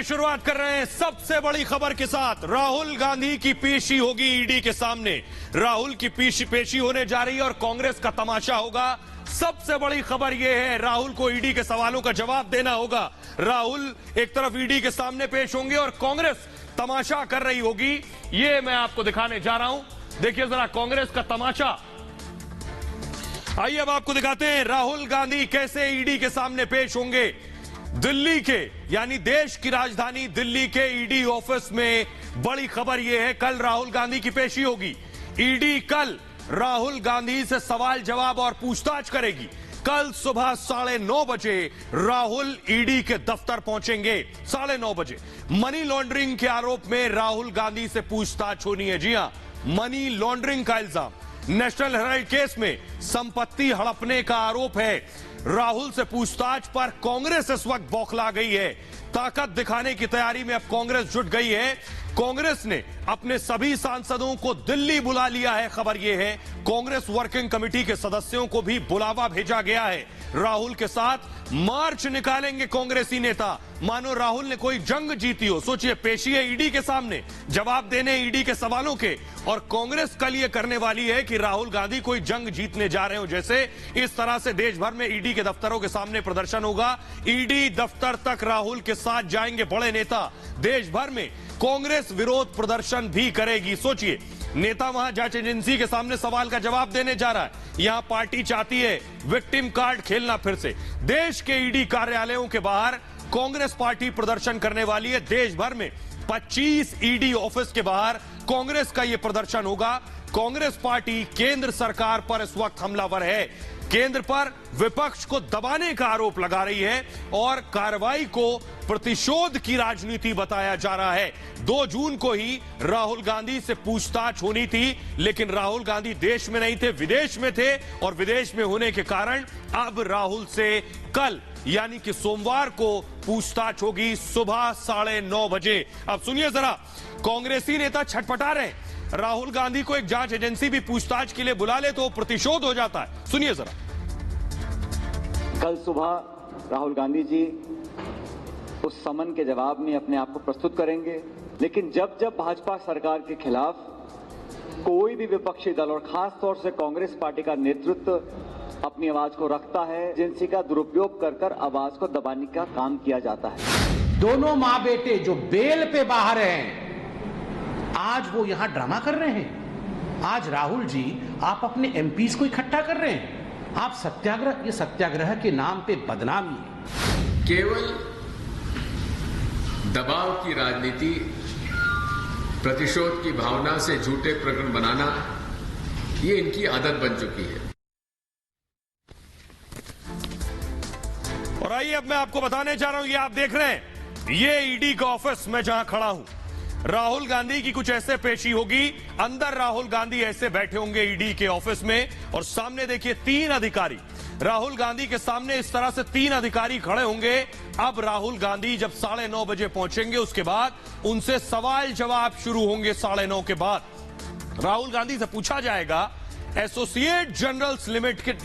शुरुआत कर रहे हैं सबसे बड़ी खबर के साथ। राहुल गांधी की पेशी होगी ईडी के सामने। राहुल की पेशी होने जा रही है और कांग्रेस का तमाशा होगा। सबसे बड़ी खबर यह है, राहुल को ईडी के सवालों का जवाब देना होगा। राहुल एक तरफ ईडी के सामने पेश होंगे और कांग्रेस तमाशा कर रही होगी। यह मैं आपको दिखाने जा रहा हूं। देखिए जरा कांग्रेस का तमाशा। आइए अब आपको दिखाते हैं राहुल गांधी कैसे ईडी के सामने पेश होंगे। दिल्ली के यानी देश की राजधानी दिल्ली के ईडी ऑफिस में बड़ी खबर यह है, कल राहुल गांधी की पेशी होगी। ईडी कल राहुल गांधी से सवाल जवाब और पूछताछ करेगी। कल सुबह 9:30 बजे राहुल ईडी के दफ्तर पहुंचेंगे। 9:30 बजे मनी लॉन्ड्रिंग के आरोप में राहुल गांधी से पूछताछ होनी है। जी हां, मनी लॉन्ड्रिंग का इल्जाम, नेशनल हेराल्ड केस में संपत्ति हड़पने का आरोप है। राहुल से पूछताछ पर कांग्रेस इस वक्त बौखला गई है। ताकत दिखाने की तैयारी में अब कांग्रेस जुट गई है। कांग्रेस ने अपने सभी सांसदों को दिल्ली बुला लिया है। खबर यह है कांग्रेस वर्किंग कमेटी के सदस्यों को भी बुलावा भेजा गया है। राहुल के साथ मार्च निकालेंगे कांग्रेसी नेता, मानो राहुल ने कोई जंग जीती हो। सोचिए, पेशी है ईडी के सामने, जवाब देने ईडी के सवालों के, और कांग्रेस कल ये करने वाली है कि राहुल गांधी कोई जंग जीतने जा रहे हो जैसे। इस तरह से देश भर में ईडी के दफ्तरों के सामने प्रदर्शन होगा। ईडी दफ्तर तक राहुल के साथ जाएंगे बड़े नेता। देश भर में कांग्रेस विरोध प्रदर्शन भी करेगी। सोचिए, नेता वहां जांच एजेंसी के सामने सवाल का जवाब देने जा रहा है। यहां पार्टी चाहती है विक्टिम कार्ड खेलना फिर से। देश के ईडी कार्यालयों के बाहर कांग्रेस पार्टी प्रदर्शन करने वाली है। देश भर में 25 ईडी ऑफिस के बाहर कांग्रेस का यह प्रदर्शन होगा। कांग्रेस पार्टी केंद्र सरकार पर इस वक्त हमलावर है। केंद्र पर विपक्ष को दबाने का आरोप लगा रही है और कार्रवाई को प्रतिशोध की राजनीति बताया जा रहा है। 2 जून को ही राहुल गांधी से पूछताछ होनी थी, लेकिन राहुल गांधी देश में नहीं थे, विदेश में थे, और विदेश में होने के कारण अब राहुल से कल यानी कि सोमवार को पूछताछ होगी सुबह 9:30 बजे। अब सुनिए जरा, कांग्रेसी नेता छटपटा रहे हैं। राहुल गांधी को एक जांच एजेंसी भी पूछताछ के लिए बुला ले तो प्रतिशोध हो जाता है। सुनिए जरा। कल सुबह राहुल गांधी जी उस समन के जवाब में अपने आप को प्रस्तुत करेंगे, लेकिन जब जब भाजपा सरकार के खिलाफ कोई भी विपक्षी दल और खास तौर से कांग्रेस पार्टी का नेतृत्व अपनी आवाज को रखता है, एजेंसी का दुरुपयोग कर आवाज को दबाने का काम किया जाता है। दोनों मां बेटे जो बेल पे बाहर हैं, आज वो यहां ड्रामा कर रहे हैं। आज राहुल जी आप अपने एमपीज को इकट्ठा कर रहे हैं। आप सत्याग्रह, ये सत्याग्रह के नाम पे बदनामी है। केवल दबाव की राजनीति, प्रतिशोध की भावना से झूठे प्रकरण बनाना, ये इनकी आदत बन चुकी है। और आइए अब मैं आपको बताने जा रहा हूं, ये आप देख रहे हैं, ये ईडी का ऑफिस मैं जहां खड़ा हूं। राहुल गांधी की कुछ ऐसे पेशी होगी। अंदर राहुल गांधी ऐसे बैठे होंगे ईडी के ऑफिस में, और सामने देखिए 3 अधिकारी। राहुल गांधी के सामने इस तरह से 3 अधिकारी खड़े होंगे। अब राहुल गांधी जब 9:30 बजे पहुंचेंगे, उसके बाद उनसे सवाल जवाब शुरू होंगे। 9:30 के बाद राहुल गांधी से पूछा जाएगा एसोसिएट जनरल्स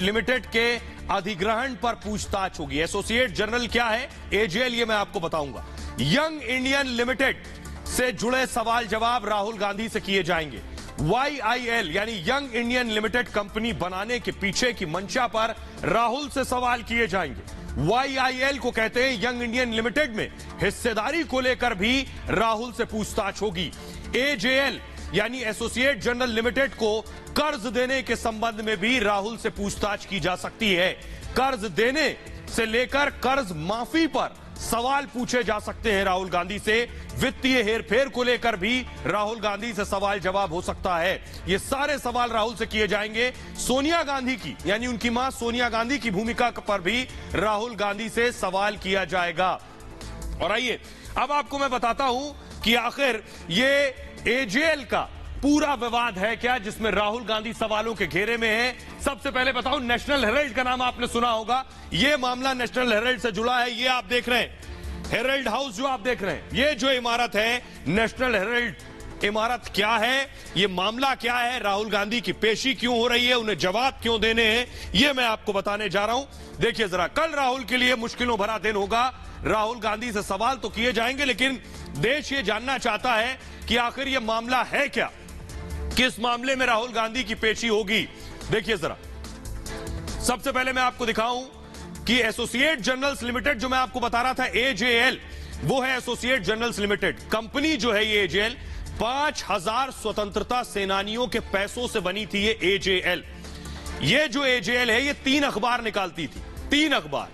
लिमिटेड के अधिग्रहण पर पूछताछ होगी। एसोसिएट जनरल क्या है, एजेएल, ये मैं आपको बताऊंगा। यंग इंडियन लिमिटेड से जुड़े सवाल जवाब राहुल गांधी से किए जाएंगे। YIL यानी यंग इंडियन लिमिटेड कंपनी बनाने के पीछे की मंशा पर राहुल से सवाल किए जाएंगे। YIL को कहते हैं यंग इंडियन लिमिटेड में हिस्सेदारी को लेकर भी राहुल से पूछताछ होगी। AJL यानी एसोसिएट जनरल लिमिटेड को कर्ज देने के संबंध में भी राहुल से पूछताछ की जा सकती है। कर्ज देने से लेकर कर्ज माफी पर सवाल पूछे जा सकते हैं राहुल गांधी से। वित्तीय हेरफेर को लेकर भी राहुल गांधी से सवाल जवाब हो सकता है। ये सारे सवाल राहुल से किए जाएंगे। सोनिया गांधी की यानी उनकी मां सोनिया गांधी की भूमिका पर भी राहुल गांधी से सवाल किया जाएगा। और आइए अब आपको मैं बताता हूं कि आखिर ये एजेएल का पूरा विवाद है क्या, जिसमें राहुल गांधी सवालों के घेरे में है। सबसे पहले बताऊं, नेशनल हेराल्ड का नाम आपने सुना होगा। यह मामला नेशनल हेराल्ड से जुड़ा है। ये आप देख रहे हैं हेराल्ड हाउस जो आप देख रहे हैं, ये जो इमारत है नेशनल हेराल्ड इमारत क्या है, ये मामला क्या है, राहुल गांधी की पेशी क्यों हो रही है, उन्हें जवाब क्यों देने हैं, ये मैं आपको बताने जा रहा हूं। देखिए जरा, कल राहुल के लिए मुश्किलों भरा दिन होगा। राहुल गांधी से सवाल तो किए जाएंगे, लेकिन देश ये जानना चाहता है कि आखिर ये मामला है क्या, किस मामले में राहुल गांधी की पेशी होगी। देखिए जरा, सबसे पहले मैं आपको दिखाऊं कि एसोसिएट जर्नल्स लिमिटेड, जो मैं आपको बता रहा था एजेएल, वो है एसोसिएट जर्नल्स लिमिटेड कंपनी जो है। ये एजेएल 5000 स्वतंत्रता सेनानियों के पैसों से बनी थी। ये एजेएल, ये जो एजेएल है, ये 3 अखबार निकालती थी। 3 अखबार,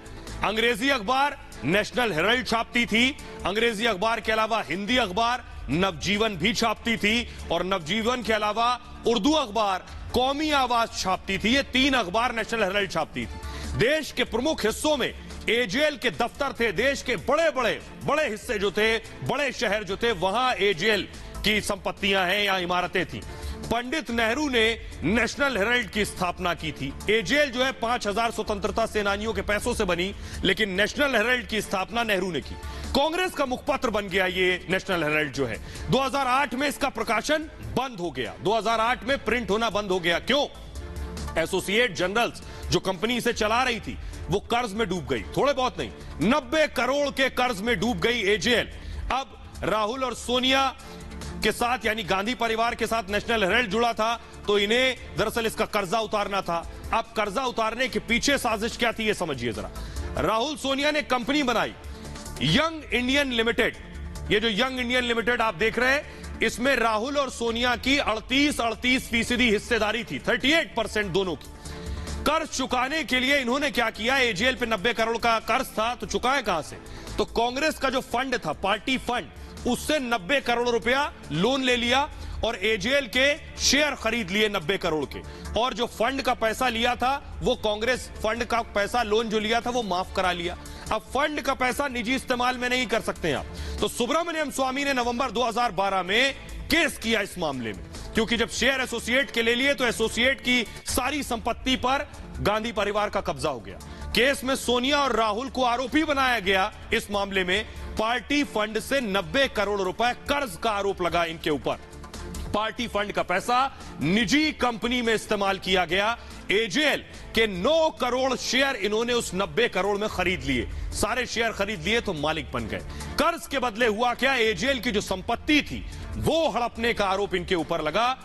अंग्रेजी अखबार नेशनल हेराल्ड छापती थी, अंग्रेजी अखबार के अलावा हिंदी अखबार नवजीवन भी छापती थी, और नवजीवन के अलावा उर्दू अखबार कौमी आवाज छापती थी। ये 3 अखबार नेशनल हेराल्ड छापती थी। देश के प्रमुख हिस्सों में एजेएल के दफ्तर थे। देश के बड़े हिस्से जो थे, बड़े शहर जो थे, वहां एजेएल की संपत्तियां हैं या इमारतें थी। पंडित नेहरू ने नेशनल हेराल्ड की स्थापना की थी। एजेएल जो है 5000 स्वतंत्रता सेनानियों के पैसों से बनी, लेकिन नेशनल हेराल्ड की स्थापना नेहरू ने की। कांग्रेस का मुखपत्र बन गया ये नेशनल हेराल्ड जो है। 2008 में इसका प्रकाशन बंद हो गया, 2008 में प्रिंट होना बंद हो गया। क्यों? एसोसिएट जर्नल्स जो कंपनी इसे चला रही थी, वो कर्ज में डूब गई। थोड़े बहुत नहीं, 90 करोड़ के कर्ज में डूब गई एजेएल। अब राहुल और सोनिया के साथ, यानी गांधी परिवार के साथ नेशनल हेराल्ड जुड़ा था, तो इन्हें दरअसल इसका कर्जा उतारना था। अब कर्जा उतारने के पीछे साजिश क्या थी, ये समझिए जरा। राहुल सोनिया ने कंपनी बनाई यंग इंडियन लिमिटेड। ये जो यंग इंडियन लिमिटेड आप देख रहे हैं, इसमें राहुल और सोनिया की 38% हिस्सेदारी थी, 38% दोनों की। कर्ज चुकाने के लिए इन्होंने क्या किया, एजेएल पे 90 करोड़ का कर्ज था, तो चुकाए कहां से? तो कांग्रेस का जो फंड था, पार्टी फंड, उससे 90 करोड़ रुपया लोन ले लिया और एजेएल के शेयर खरीद लिए 90 करोड़ के। और जो फंड का पैसा लिया था, वो कांग्रेस फंड का पैसा, लोन जो लिया था, वो माफ करा लिया। अब फंड का पैसा निजी इस्तेमाल में नहीं कर सकते आप। तो सुब्रमण्यम स्वामी ने नवंबर 2012 में केस किया इस मामले में, क्योंकि जब शेयर एसोसिएट के ले लिए तो एसोसिएट की सारी संपत्ति पर गांधी परिवार का कब्जा हो गया। केस में सोनिया और राहुल को आरोपी बनाया गया। इस मामले में पार्टी फंड से 90 करोड़ रुपए कर्ज का आरोप लगा इनके ऊपर। पार्टी फंड का पैसा निजी कंपनी में इस्तेमाल किया गया। एजेएल के 9 करोड़ शेयर इन्होंने उस 90 करोड़ में खरीद लिए। सारे शेयर खरीद लिए तो मालिक बन गए। कर्ज के बदले हुआ क्या, एजेएल की जो संपत्ति थी वो हड़पने का आरोप इनके ऊपर लगा।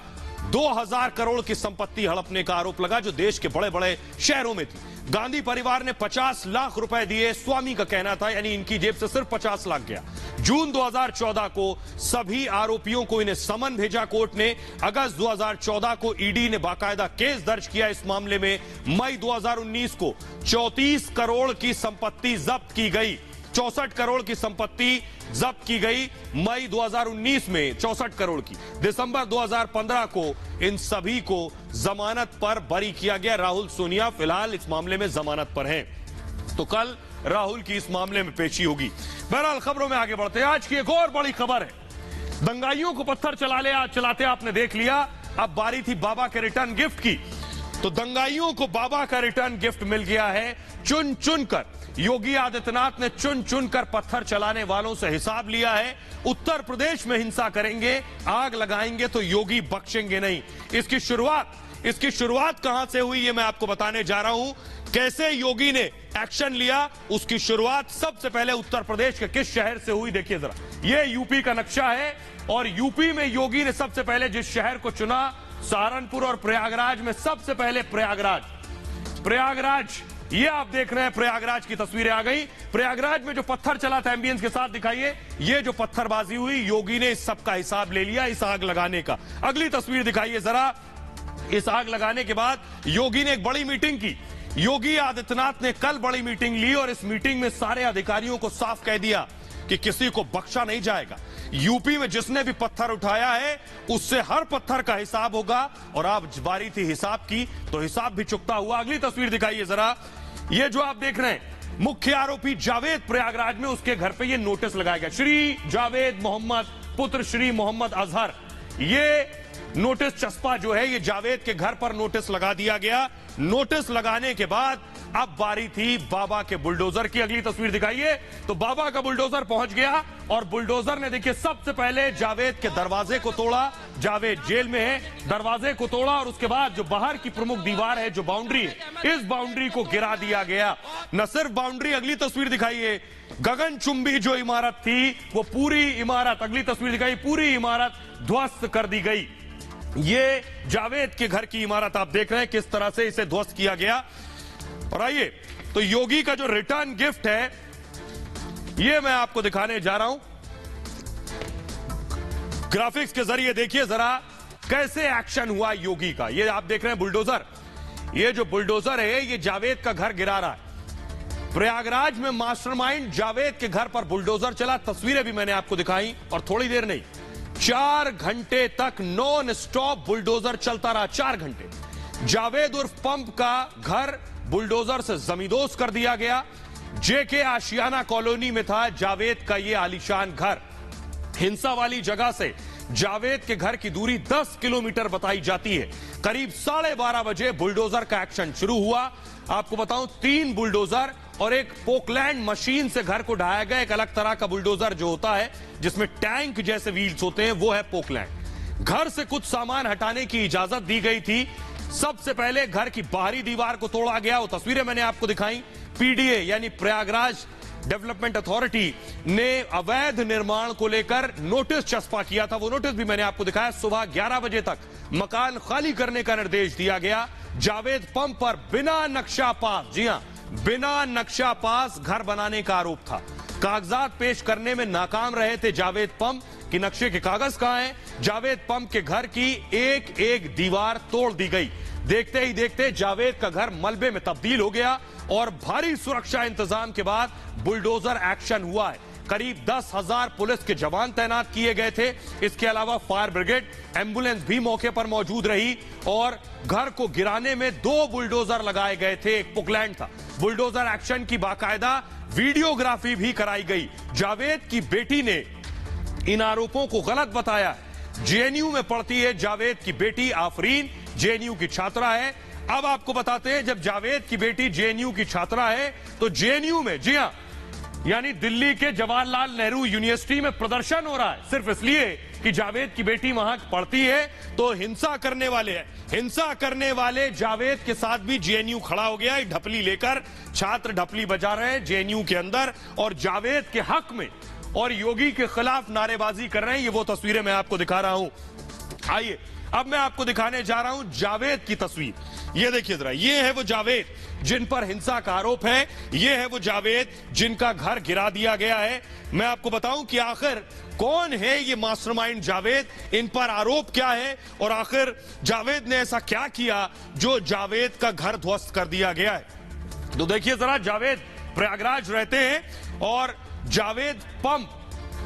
2000 करोड़ की संपत्ति हड़पने का आरोप लगा, जो देश के बड़े बड़े शहरों में थी। गांधी परिवार ने 50 लाख रुपए दिए, स्वामी का कहना था, यानी इनकी जेब से सिर्फ 50 लाख गया। जून 2014 को सभी आरोपियों को इन्हें समन भेजा कोर्ट ने। अगस्त 2014 को ईडी ने बाकायदा केस दर्ज किया इस मामले में। मई 2019 को 34 करोड़ की संपत्ति जब्त की गई। 64 करोड़ की संपत्ति जब्त की गई मई 2019 में, 64 करोड़ की। दिसंबर 2015 को इन सभी को जमानत पर बरी किया गया। राहुल सोनिया फिलहाल इस मामले में जमानत पर हैं, तो कल राहुल की इस मामले में पेशी होगी। बहरहाल खबरों में आगे बढ़ते हैं। आज की एक और बड़ी खबर है, दंगाइयों को पत्थर चलाते आपने देख लिया, अब बारी थी बाबा के रिटर्न गिफ्ट की। तो दंगाइयों को बाबा का रिटर्न गिफ्ट मिल गया है। चुन चुनकर योगी आदित्यनाथ ने चुन चुनकर पत्थर चलाने वालों से हिसाब लिया है। उत्तर प्रदेश में हिंसा करेंगे, आग लगाएंगे तो योगी बख्शेंगे नहीं। इसकी शुरुआत कहां से हुई, ये मैं आपको बताने जा रहा हूं। कैसे योगी ने एक्शन लिया, उसकी शुरुआत सबसे पहले उत्तर प्रदेश के किस शहर से हुई, देखिए जरा। ये यूपी का नक्शा है, और यूपी में योगी ने सबसे पहले जिस शहर को चुना, सहारनपुर और प्रयागराज में सबसे पहले प्रयागराज, ये आप देख रहे हैं, प्रयागराज की तस्वीरें आ गई। प्रयागराज में जो पत्थर चला था, एम्बियंस के साथ दिखाइए, ये जो पत्थरबाजी हुई, योगी ने इस सब का हिसाब ले लिया, इस आग लगाने का। अगली तस्वीर दिखाइए जरा। इस आग लगाने के बाद योगी ने एक बड़ी मीटिंग की। योगी आदित्यनाथ ने कल बड़ी मीटिंग ली, और इस मीटिंग में सारे अधिकारियों को साफ कह दिया कि किसी को बख्शा नहीं जाएगा। यूपी में जिसने भी पत्थर उठाया है, उससे हर पत्थर का हिसाब होगा। और अब बारी थी हिसाब की, तो हिसाब भी चुकता हुआ। अगली तस्वीर दिखाइए जरा। ये जो आप देख रहे हैं, मुख्य आरोपी जावेद प्रयागराज में, उसके घर पे ये नोटिस लगाया गया, श्री जावेद मोहम्मद पुत्र श्री मोहम्मद अजहर। ये नोटिस चस्पा जो है, ये जावेद के घर पर नोटिस लगा दिया गया। नोटिस लगाने के बाद अब बारी थी बाबा के बुलडोजर की। अगली तस्वीर दिखाइए। तो बाबा का बुलडोजर पहुंच गया और बुलडोजर ने देखिए सबसे पहले जावेद के दरवाजे को तोड़ा। जावेद जेल में है, दरवाजे को तोड़ा और उसके बाद जो बाहर की प्रमुख दीवार है, जो बाउंड्री है, इस बाउंड्री को गिरा दिया गया। न सिर्फ बाउंड्री, अगली तस्वीर दिखाइए, गगनचुंबी जो इमारत थी वो पूरी इमारत, अगली तस्वीर दिखाई, पूरी इमारत ध्वस्त कर दी गई। ये जावेद के घर की इमारत आप देख रहे हैं किस तरह से इसे ध्वस्त किया गया। और आइए तो योगी का जो रिटर्न गिफ्ट है ये मैं आपको दिखाने जा रहा हूं। ग्राफिक्स के जरिए देखिए जरा कैसे एक्शन हुआ योगी का। ये आप देख रहे हैं बुलडोजर, ये जो बुलडोजर है ये जावेद का घर गिरा रहा है। प्रयागराज में मास्टरमाइंड जावेद के घर पर बुलडोजर चला। तस्वीरें भी मैंने आपको दिखाई और थोड़ी देर नहीं 4 घंटे तक नॉन स्टॉप बुलडोजर चलता रहा। 4 घंटे जावेद उर्फ पंप का घर बुलडोजर से जमींदोज कर दिया गया। जेके आशियाना कॉलोनी में था जावेद का यह आलीशान घर। हिंसा वाली जगह से जावेद के घर की दूरी 10 किलोमीटर बताई जाती है। करीब 12:30 बजे बुलडोजर का एक्शन शुरू हुआ। आपको बताऊं 3 बुलडोजर और एक पोकलैंड मशीन से घर को ढाया गया। एक अलग तरह का बुलडोजर जो होता है जिसमें टैंक जैसे व्हील्स होते हैं वो है पोकलैंड। घर से कुछ सामान हटाने की इजाजत दी गई थी। सबसे पहले घर की बाहरी दीवार को तोड़ा गया। वो तस्वीरें मैंने आपको दिखाई। पीडीए यानी प्रयागराज डेवलपमेंट अथॉरिटी ने अवैध निर्माण को लेकर नोटिस चस्पा किया था। वो नोटिस भी मैंने आपको दिखाया। सुबह 11 बजे तक मकान खाली करने का निर्देश दिया गया। जावेद पंप पर बिना नक्शा पास, जी हां, बिना नक्शा पास घर बनाने का आरोप था। कागजात पेश करने में नाकाम रहे थे जावेद पंप कि नक्शे के कागज कहां हैं। जावेद पंप के घर की एक एक दीवार तोड़ दी गई। देखते ही देखते जावेद का घर मलबे में तब्दील हो गया और भारी सुरक्षा इंतजाम के बाद बुलडोजर एक्शन हुआ है। करीब 10,000 पुलिस के जवान तैनात किए गए थे। इसके अलावा फायर ब्रिगेड, एम्बुलेंस भी मौके पर मौजूद रही और घर को गिराने में 2 बुलडोजर लगाए गए थे। एक पोकलैंड था। बुलडोजर एक्शन की बाकायदा वीडियोग्राफी भी कराई गई। जावेद की बेटी ने इन आरोपों को गलत बताया। जेएनयू में पढ़ती है जावेद की बेटी आफरीन, जेएनयू की छात्रा है। अब आपको बताते हैं जब जावेद की बेटी जेएनयू की छात्रा है तो जेएनयू में, जी हां, यानी दिल्ली के जवाहरलाल नेहरू यूनिवर्सिटी में प्रदर्शन हो रहा है सिर्फ इसलिए कि जावेद की बेटी वहां पढ़ती है। तो हिंसा करने वाले हैं, हिंसा करने वाले जावेद के साथ भी जेएनयू खड़ा हो गया। ढपली लेकर छात्र ढपली बजा रहे हैं जेएनयू के अंदर और जावेद के हक में और योगी के खिलाफ नारेबाजी कर रहे हैं। ये वो तस्वीरें मैं आपको दिखा रहा हूं। आइए अब मैं आपको दिखाने जा रहा हूं जावेद की तस्वीर। ये देखिए जरा, ये है वो जावेद जिन पर हिंसा का आरोप है। ये है वो जावेद जिनका घर गिरा दिया गया है। मैं आपको बताऊं कि आखिर कौन है ये मास्टरमाइंड जावेद, इन पर आरोप क्या है और आखिर जावेद ने ऐसा क्या किया जो जावेद का घर ध्वस्त कर दिया गया है। तो देखिए जरा, जावेद प्रयागराज रहते हैं और जावेद पंप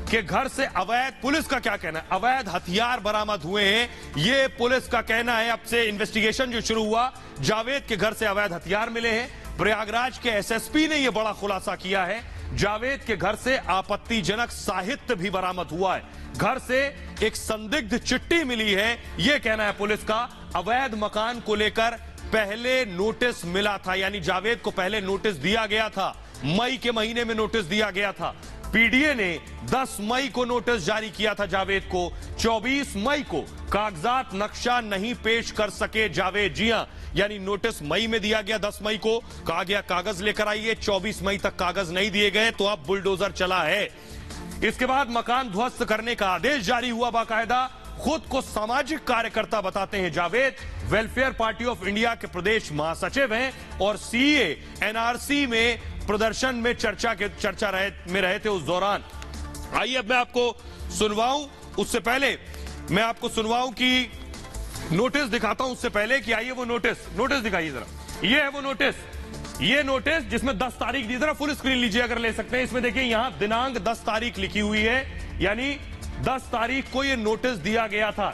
के घर से अवैध, पुलिस का क्या कहना है, अवैध हथियार बरामद हुए हैं। ये पुलिस का कहना है। अब से इन्वेस्टिगेशन जो शुरू हुआ, जावेद के घर से अवैध हथियार मिले हैं। प्रयागराज के एसएसपी ने यह बड़ा खुलासा किया है। जावेद के घर से आपत्तिजनक साहित्य भी बरामद हुआ है। घर से एक संदिग्ध चिट्ठी मिली है, यह कहना है पुलिस का। अवैध मकान को लेकर पहले नोटिस मिला था, यानी जावेद को पहले नोटिस दिया गया था। मई के महीने में नोटिस दिया गया था। पीडीए ने 10 मई को नोटिस जारी किया था जावेद को। 24 मई को कागजात नक्शा नहीं पेश कर सके जावेद, जी हां, यानी नोटिस मई में दिया गया। 10 मई को कहा गया कागज लेकर आइए। 24 मई तक कागज नहीं दिए गए तो अब बुलडोजर चला है। इसके बाद मकान ध्वस्त करने का आदेश जारी हुआ बाकायदा। खुद को सामाजिक कार्यकर्ता बताते हैं Javed. Welfare party of India के प्रदेश महासचिव हैं और सीए एनआरसी में प्रदर्शन में चर्चा में रहे थे उस दौरान। आइए अब मैं आपको सुनवाऊं, उससे पहले मैं आपको सुनवाऊं कि नोटिस दिखाता हूं। उससे पहले कि आइए वो नोटिस दिखाइए जरा। ये है वो नोटिस जिसमें 10 तारीख दी। जरा फुल स्क्रीन लीजिए अगर ले सकते हैं। इसमें देखिए यहां दिनांक 10 तारीख लिखी हुई है, यानी 10 तारीख को ये नोटिस दिया गया था।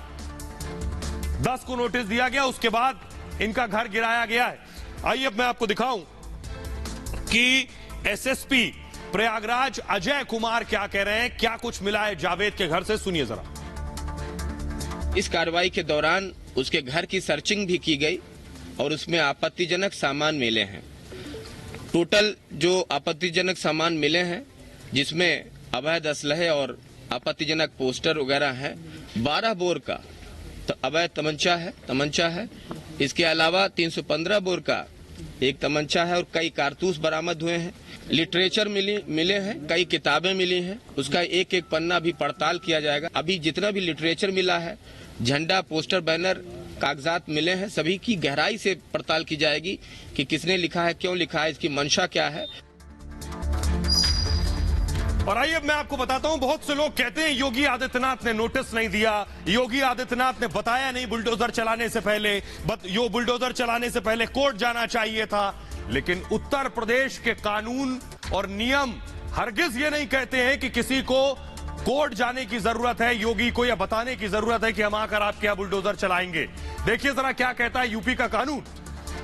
10 को नोटिस दिया गया, उसके बाद इनका घर गिराया गया है। आइए अब मैं आपको दिखाऊं कि एसएसपी प्रयागराज अजय कुमार क्या कह रहे हैं, क्या कुछ मिला है जावेद के घर से, सुनिए जरा। इस कार्रवाई के दौरान उसके घर की सर्चिंग भी की गई और उसमें आपत्तिजनक सामान मिले हैं। टोटल जो आपत्तिजनक सामान मिले हैं, जिसमें अवैध असलहे और आपत्तिजनक पोस्टर वगैरह हैं, 12 बोर का अवैध तमंचा है। इसके अलावा 315 बोर का एक तमंचा है और कई कारतूस बरामद हुए हैं। लिटरेचर मिले हैं, कई किताबें मिली हैं, उसका एक एक पन्ना भी पड़ताल किया जाएगा। अभी जितना भी लिटरेचर मिला है, झंडा, पोस्टर, बैनर, कागजात मिले हैं, सभी की गहराई से पड़ताल की जाएगी कि किसने लिखा है, क्यों लिखा है, इसकी मंशा क्या है। और आइए मैं आपको बताता हूं, बहुत से लोग कहते हैं योगी आदित्यनाथ ने नोटिस नहीं दिया, योगी आदित्यनाथ ने बताया नहीं बुलडोजर चलाने से पहले, बुलडोजर चलाने से पहले कोर्ट जाना चाहिए था। लेकिन उत्तर प्रदेश के कानून और नियम हरगिज ये नहीं कहते हैं कि किसी को कोर्ट जाने की जरूरत है, योगी को यह बताने की जरूरत है कि हम आकर आपके यहां बुलडोजर चलाएंगे। देखिए जरा क्या कहता है यूपी का कानून।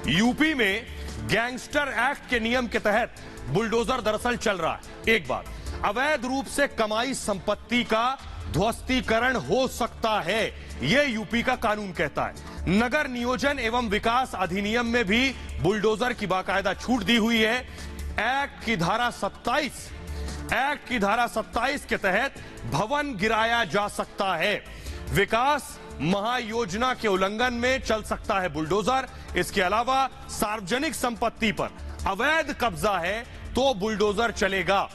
यूपी में गैंगस्टर एक्ट के नियम के तहत बुलडोजर दरअसल चल रहा है। एक बात, अवैध रूप से कमाई संपत्ति का ध्वस्तीकरण हो सकता है, यह यूपी का कानून कहता है। नगर नियोजन एवं विकास अधिनियम में भी बुलडोजर की बाकायदा छूट दी हुई है। एक्ट की धारा 27 के तहत भवन गिराया जा सकता है। विकास महायोजना के उल्लंघन में चल सकता है बुलडोजर। इसके अलावा सार्वजनिक संपत्ति पर अवैध कब्जा है तो बुलडोजर चलेगा।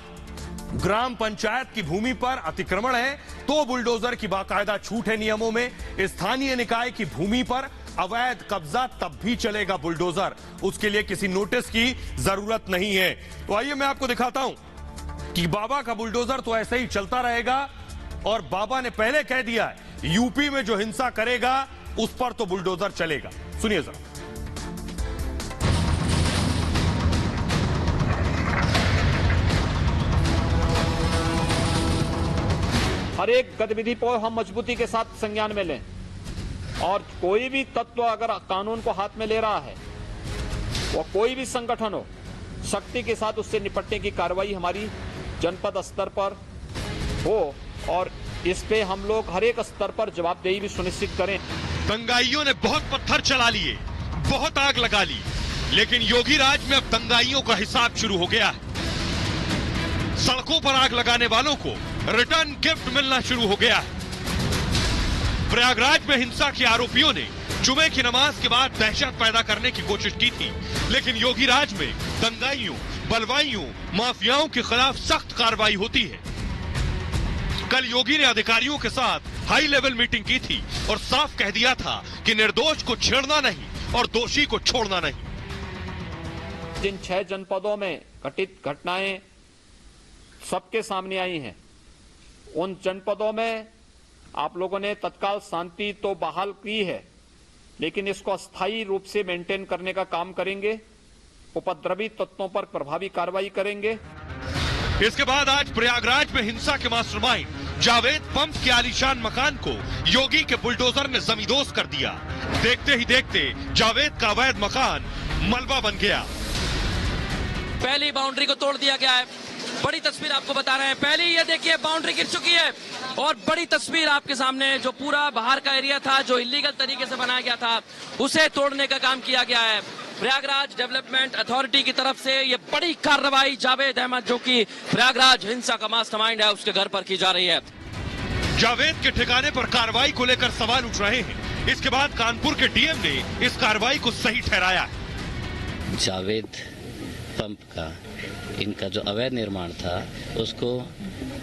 ग्राम पंचायत की भूमि पर अतिक्रमण है तो बुलडोजर की बाकायदा छूट है नियमों में। स्थानीय निकाय की भूमि पर अवैध कब्जा तब भी चलेगा बुलडोजर, उसके लिए किसी नोटिस की जरूरत नहीं है। तो आइए मैं आपको दिखाता हूं कि बाबा का बुलडोजर तो ऐसे ही चलता रहेगा। और बाबा ने पहले कह दिया है यूपी में जो हिंसा करेगा उस पर तो बुलडोजर चलेगा। सुनिए जरा। हर एक गतिविधि को हम मजबूती के साथ संज्ञान में लें और कोई भी तत्व अगर कानून को हाथ में ले रहा है, वो कोई भी संगठन हो, सख्ती के साथ उससे निपटने की कार्रवाई हमारी जनपद स्तर पर हो और इस पे हम लोग हर एक स्तर पर जवाबदेही भी सुनिश्चित करें। दंगाइयों ने बहुत पत्थर चला लिए, बहुत आग लगा ली, लेकिन योगी राज में अब दंगाइयों का हिसाब शुरू हो गया है। सड़कों पर आग लगाने वालों को रिटर्न गिफ्ट मिलना शुरू हो गया है। प्रयागराज में हिंसा के आरोपियों ने जुमे की नमाज के बाद दहशत पैदा करने की कोशिश की थी, लेकिन योगी राज में दंगाइयों, बलवाइयों, माफियाओं के खिलाफ सख्त कार्रवाई होती है। कल योगी ने अधिकारियों के साथ हाई लेवल मीटिंग की थी और साफ कह दिया था कि निर्दोष को छेड़ना नहीं और दोषी को छोड़ना नहीं। जिन 6 जनपदों में घटित घटनाएं सबके सामने आई हैं, उन जनपदों में आप लोगों ने तत्काल शांति तो बहाल की है, लेकिन इसको अस्थायी रूप से मेंटेन करने का काम करेंगे। उपद्रवी तत्वों पर प्रभावी कार्रवाई करेंगे। इसके बाद आज प्रयागराज में हिंसा के मास्टरमाइंड जावेद पंप के आलीशान मकान को योगी के बुलडोजर ने जमींदोज कर दिया। देखते ही देखते जावेद का अवैध मकान मलबा बन गया। पहली बाउंड्री को तोड़ दिया गया है। बड़ी तस्वीर आपको बता रहे हैं। पहले ये देखिए बाउंड्री गिर चुकी है और बड़ी तस्वीर आपके सामने, जो पूरा बाहर का एरिया था जो इलीगल तरीके से बनाया गया था उसे तोड़ने का काम किया गया है। प्रयागराज डेवलपमेंट अथॉरिटी की तरफ से ये बड़ी कार्रवाई जावेद अहमद, जो कि प्रयागराज हिंसा का मास्टरमाइंड है, उसके घर पर की जा रही है। जावेद के ठिकाने पर कार्रवाई को लेकर सवाल उठ रहे हैं। इसके बाद कानपुर के डीएम ने इस कार्रवाई को सही ठहराया। जावेद पंप का इनका जो अवैध निर्माण था उसको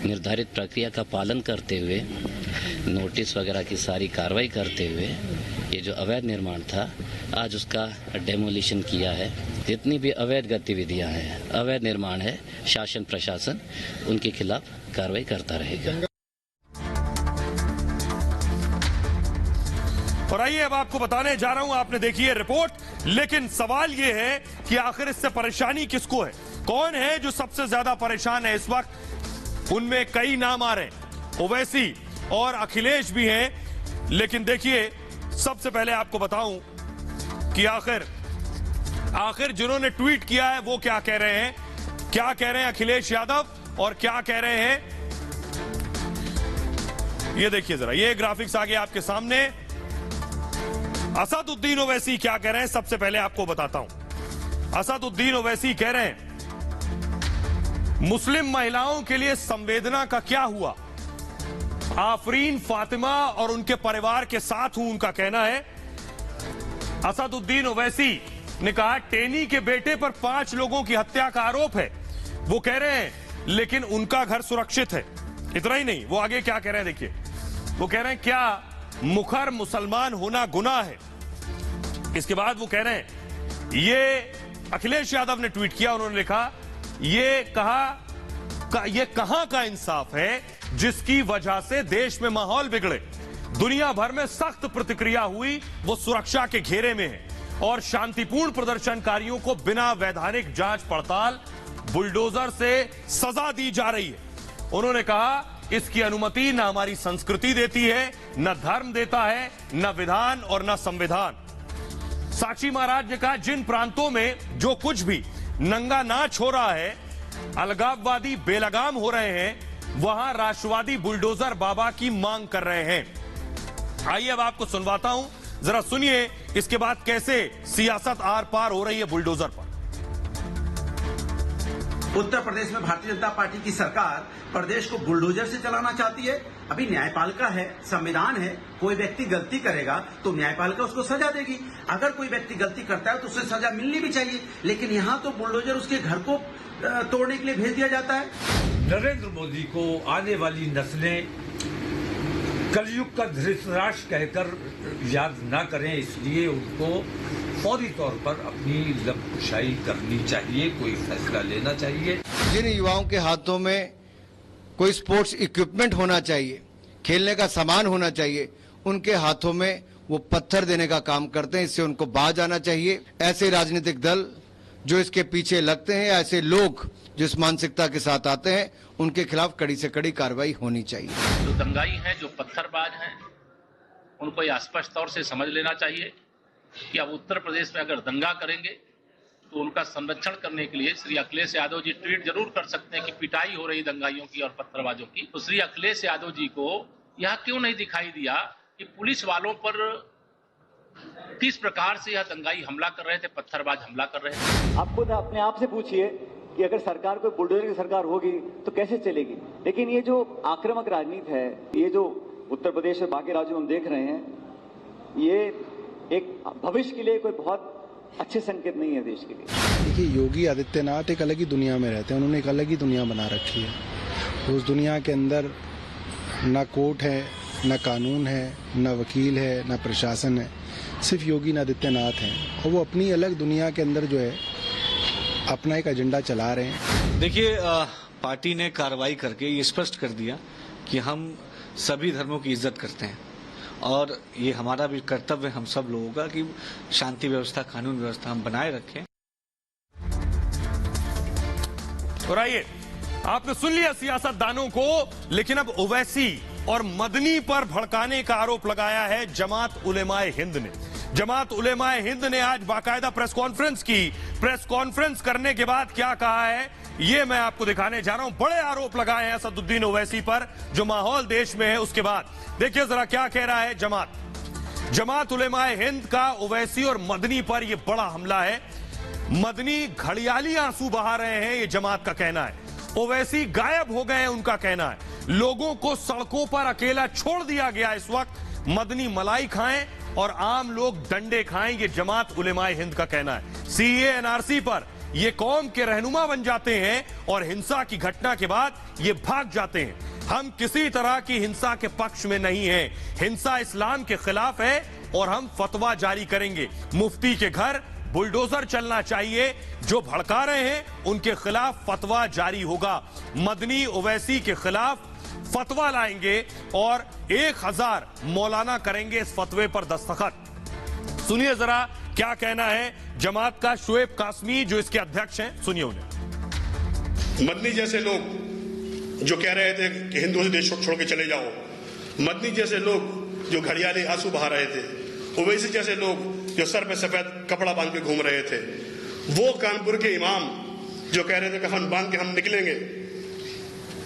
निर्धारित प्रक्रिया का पालन करते हुए, नोटिस वगैरह की सारी कार्रवाई करते हुए ये जो अवैध निर्माण था आज उसका डेमोलिशन किया है। जितनी भी अवैध गतिविधियां हैं, अवैध निर्माण है, शासन प्रशासन उनके खिलाफ कार्रवाई करता रहेगा। और आइए अब आपको बताने जा रहा हूं, आपने देखी है रिपोर्ट, लेकिन सवाल यह है कि आखिर इससे परेशानी किसको है? कौन है जो सबसे ज्यादा परेशान है इस वक्त? उनमें कई नाम आ रहे हैं, ओवैसी और अखिलेश भी हैं। लेकिन देखिए, सबसे पहले आपको बताऊं कि आखिर जिन्होंने ट्वीट किया है वो क्या कह रहे हैं। क्या कह रहे हैं अखिलेश यादव और क्या कह रहे हैं, ये देखिए जरा। ये ग्राफिक्स आगे आपके सामने। असदुद्दीन ओवैसी क्या कह रहे हैं सबसे पहले आपको बताता हूं। असदुद्दीन ओवैसी कह रहे हैं मुस्लिम महिलाओं के लिए संवेदना का क्या हुआ? आफरीन फातिमा और उनके परिवार के साथ हूं, उनका कहना है। असदुद्दीन ओवैसी ने कहा टेनी के बेटे पर 5 लोगों की हत्या का आरोप है। वो कह रहे हैं लेकिन उनका घर सुरक्षित है। इतना ही नहीं, वो आगे क्या कह रहे हैं देखिए। वो कह रहे हैं क्या मुखर मुसलमान होना गुनाह है? इसके बाद वो कह रहे हैं ये अखिलेश यादव ने ट्वीट किया, उन्होंने लिखा ये कहां का इंसाफ है जिसकी वजह से देश में माहौल बिगड़े। दुनिया भर में सख्त प्रतिक्रिया हुई, वो सुरक्षा के घेरे में है और शांतिपूर्ण प्रदर्शनकारियों को बिना वैधानिक जांच पड़ताल बुलडोजर से सजा दी जा रही है। उन्होंने कहा इसकी अनुमति न हमारी संस्कृति देती है, न धर्म देता है, न विधान और न संविधान। साक्षी महाराज ने कहा जिन प्रांतों में जो कुछ भी नंगा नाच हो रहा है, अलगाववादी बेलगाम हो रहे हैं, वहां राष्ट्रवादी बुलडोजर बाबा की मांग कर रहे हैं। आइए अब आपको सुनवाता हूं, जरा सुनिए इसके बाद कैसे सियासत आर पार हो रही है बुलडोजर पर। उत्तर प्रदेश में भारतीय जनता पार्टी की सरकार प्रदेश को बुलडोजर से चलाना चाहती है। अभी न्यायपालिका है, संविधान है, कोई व्यक्ति गलती करेगा तो न्यायपालिका उसको सजा देगी। अगर कोई व्यक्ति गलती करता है तो उसे सजा मिलनी भी चाहिए, लेकिन यहाँ तो बुलडोजर उसके घर को तोड़ने के लिए भेज दिया जाता है। नरेंद्र मोदी को आने वाली नस्लें कलयुग का धृतराष्ट्र कहकर याद न करें, इसलिए उनको फौरी तौर पर अपनी लबकुशाई करनी चाहिए, कोई फैसला लेना चाहिए। जिन युवाओं के हाथों में कोई स्पोर्ट्स इक्विपमेंट होना चाहिए, खेलने का सामान होना चाहिए, उनके हाथों में वो पत्थर देने का काम करते हैं। इससे उनको बाज आना चाहिए। ऐसे राजनीतिक दल जो इसके पीछे लगते हैं, ऐसे लोग जिस मानसिकता के साथ आते हैं, उनके खिलाफ कड़ी से कड़ी कार्रवाई होनी चाहिए। जो दंगाई हैं, जो पत्थरबाज हैं, उनको यह स्पष्ट तौर से समझ लेना चाहिए कि अब उत्तर प्रदेश में अगर दंगा करेंगे तो उनका संरक्षण करने के लिए श्री अखिलेश यादव जी ट्वीट जरूर कर सकते हैं कि पिटाई हो रही दंगाइयों की और पत्थरबाजों की। तो श्री अखिलेश यादव जी को यह क्यों नहीं दिखाई दिया कि पुलिस वालों पर किस प्रकार से यह दंगाई हमला कर रहे थे, पत्थरबाज हमला कर रहे थे। आप खुद अपने आप से पूछिए कि अगर सरकार कोई बुलडोजर की सरकार होगी तो कैसे चलेगी। लेकिन ये जो आक्रामक राजनीति है, ये जो उत्तर प्रदेश और बाकी राज्यों में हम देख रहे हैं, ये एक भविष्य के लिए कोई बहुत अच्छे संकेत नहीं है देश के लिए। देखिए, योगी आदित्यनाथ एक अलग ही दुनिया में रहते हैं। उन्होंने एक अलग ही दुनिया बना रखी है। उस दुनिया के अंदर न कोर्ट है, न कानून है, न वकील है, न प्रशासन है, सिर्फ योगी आदित्यनाथ हैं और वो अपनी अलग दुनिया के अंदर जो है अपना एक एजेंडा चला रहे हैं। देखिए, पार्टी ने कार्रवाई करके ये स्पष्ट कर दिया कि हम सभी धर्मों की इज्जत करते हैं और ये हमारा भी कर्तव्य हम सब लोगों का कि शांति व्यवस्था, कानून व्यवस्था हम बनाए रखें। और आइए, आपने सुन लिया सियासतदानों को, लेकिन अब ओवैसी और मदनी पर भड़काने का आरोप लगाया है जमात उलेमाए हिंद ने। जमात उलेमाए हिंद ने आज बाकायदा प्रेस कॉन्फ्रेंस की। प्रेस कॉन्फ्रेंस करने के बाद क्या कहा है, ये मैं आपको दिखाने जा रहा हूं। बड़े आरोप लगाए हैं असदुद्दीन ओवैसी पर, जो माहौल देश में है उसके बाद। देखिए जरा क्या कह रहा है जमात उलेमाए हिंद का ओवैसी और मदनी पर यह बड़ा हमला है। मदनी घड़ियाली आंसू बहा रहे हैं, ये जमात का कहना है। ओवैसी गायब हो गए हैं, उनका कहना है। लोगों को सड़कों पर अकेला छोड़ दिया गया इस वक्त। मदनी मलाई खाएं और आम लोग डंडे खाएं, ये जमात उलेमाए हिंद का कहना है। सीए एनआरसी पर ये कौम के रहनुमा बन जाते हैं और हिंसा की घटना के बाद ये भाग जाते हैं। हम किसी तरह की हिंसा के पक्ष में नहीं हैं। हिंसा इस्लाम के खिलाफ है और हम फतवा जारी करेंगे। मुफ्ती के घर बुलडोजर चलना चाहिए। जो भड़का रहे हैं उनके खिलाफ फतवा जारी होगा। मदनी ओवैसी के खिलाफ फतवा लाएंगे और 1000 मौलाना करेंगे इस फतवे पर दस्तखत। सुनिए जरा क्या कहना है जमात का शुएब कासमी, जो इसके अध्यक्ष हैं, सुनिए उन्हें। मदनी जैसे लोग जो कह रहे थे कि हिंदुओं से देश छोड़ के चले जाओ, मदनी जैसे लोग जो घड़ियाली आंसू बहा रहे थे, ओवैसी जैसे लोग जो सर पे सफेद कपड़ा बांध के घूम रहे थे, वो कानपुर के इमाम जो कह रहे थे कफन बांध के हम निकलेंगे